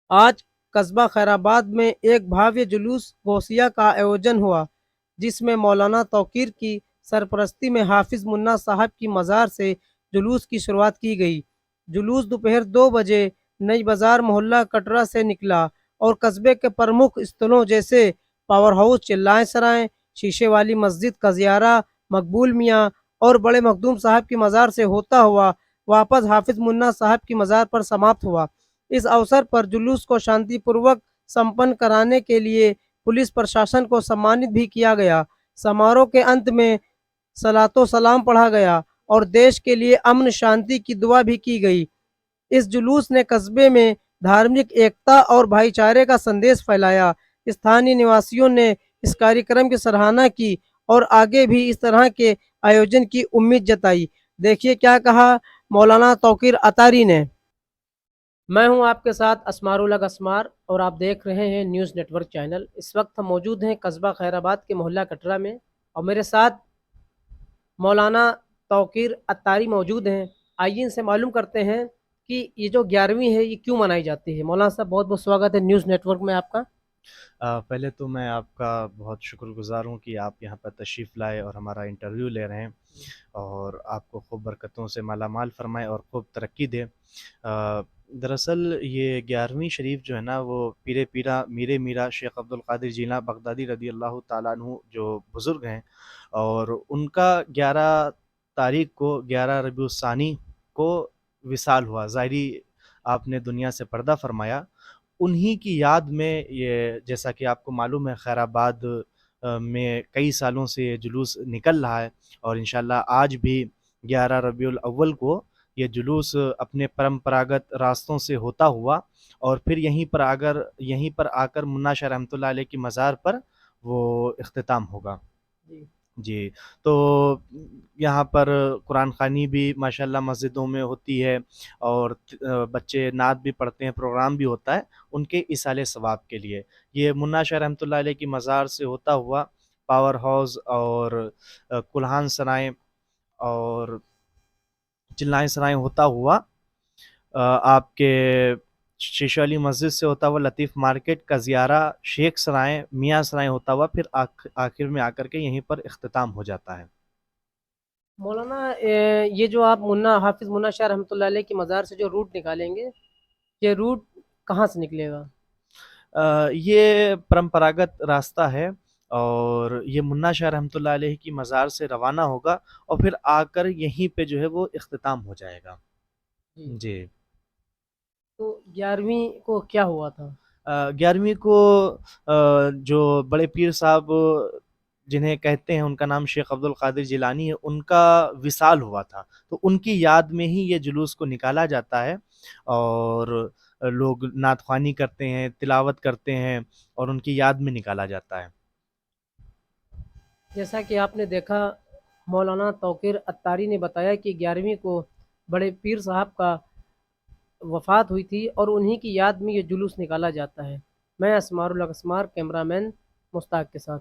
आज कस्बा खैराबाद में एक भव्य जुलूस गौसिया का आयोजन हुआ, जिसमें मौलाना तौकीर की सरपरस्ती में हाफिज मुन्ना साहब की मज़ार से जुलूस की शुरुआत की गई। जुलूस दोपहर 2 बजे नई बाजार मोहल्ला कटरा से निकला और कस्बे के प्रमुख स्थलों जैसे पावर हाउस चिल्लाएं सराय, शीशे वाली मस्जिद कजियारा, मकबूल मियाँ और बड़े मखदूम साहब की मज़ार से होता हुआ वापस हाफिज मुन्ना साहब की मज़ार पर समाप्त हुआ। इस अवसर पर जुलूस को शांतिपूर्वक संपन्न कराने के लिए पुलिस प्रशासन को सम्मानित भी किया गया। समारोह के अंत में सलातो सलाम पढ़ा गया और देश के लिए अमन शांति की दुआ भी की गई। इस जुलूस ने कस्बे में धार्मिक एकता और भाईचारे का संदेश फैलाया। स्थानीय निवासियों ने इस कार्यक्रम की सराहना की और आगे भी इस तरह के आयोजन की उम्मीद जताई। देखिए क्या कहा मौलाना तौकीर अतारी ने। मैं हूं आपके साथ असमारुल हक असमार और आप देख रहे हैं न्यूज़ नेटवर्क चैनल। इस वक्त हम मौजूद हैं कस्बा खैराबाद के मोहल्ला कटरा में और मेरे साथ मौलाना तौकीर अत्तारी मौजूद हैं। आइए इनसे मालूम करते हैं कि ये जो 11वीं है ये क्यों मनाई जाती है। मौलाना साहब बहुत बहुत स्वागत है न्यूज़ नेटवर्क में आपका। पहले तो मैं आपका बहुत शुक्रगुज़ार हूँ कि आप यहाँ पर तशरीफ़ लाए और हमारा इंटरव्यू ले रहे हैं, और आपको खूब बरकतों से माला माल फरमाए और खूब तरक्की दे। दरअसल ये 11वीं शरीफ जो है ना, वो पीरे पीरा मीरे मीरा शेख अब्दुल कादिर जीना बगदादी रदी अल्लाह ताला अन्हु जो बुज़ुर्ग हैं, और उनका 11 तारीख़ को 11 रबीउल सानी को विसाल हुआ। ज़ाहिरी आपने दुनिया से पर्दा फरमाया। उन्हीं की याद में ये, जैसा कि आपको मालूम है, खैराबाद में कई सालों से ये जुलूस निकल रहा है, और इंशाअल्लाह आज भी 11 रबीउल अव्वल को ये जुलूस अपने परंपरागत रास्तों से होता हुआ और फिर यहीं पर आकर मुन्ना शाह रहमतुल्लाह अलैह की मज़ार पर वो इख्तिताम होगा। जी। जी, तो यहाँ पर कुरान ख़वानी भी माशाअल्लाह मस्जिदों में होती है, और बच्चे नात भी पढ़ते हैं, प्रोग्राम भी होता है उनके इसाले सवाब के लिए। ये मुन्ना शाह रहमतुल्लाह अलैह की मज़ार से होता हुआ पावर हाउस और कुल्हान सराय और चिल्लाएँ सराय होता हुआ आपके शीशा वाली मस्जिद से होता हुआ लतीफ़ मार्केट का ज़ियारा शेख सराय, मियाँ सराय होता हुआ फिर आखिर में आकर के यहीं पर इख्तिताम हो जाता है। मौलाना ये जो आप मुन्ना हाफिज मुन्ना शाह रहमतुल्लाह अलैह की मज़ार से जो रूट निकालेंगे, ये रूट कहाँ से निकलेगा? ये परंपरागत रास्ता है, और ये मुन्ना शाह रहमतुल्लाह अलैह की मज़ार से रवाना होगा और फिर आकर यहीं पे जो है वो इख्तिताम हो जाएगा। जी। जी। तो 11वीं को क्या हुआ था? 11वीं को जो बड़े पीर साहब जिन्हें कहते हैं, उनका नाम शेख अब्दुल कादिर जिलानी है, उनका विसाल हुआ था। तो उनकी याद में ही ये जुलूस को निकाला जाता है, और लोग नात ख़वानी करते हैं, तिलावत करते हैं, और उनकी याद में निकाला जाता है। जैसा कि आपने देखा मौलाना तौकीर अत्तारी ने बताया कि 11वीं को बड़े पीर साहब का वफ़ात हुई थी और उन्हीं की याद में ये जुलूस निकाला जाता है। मैं असमारुल हक असमार, कैमरामैन मुश्ताक के साथ।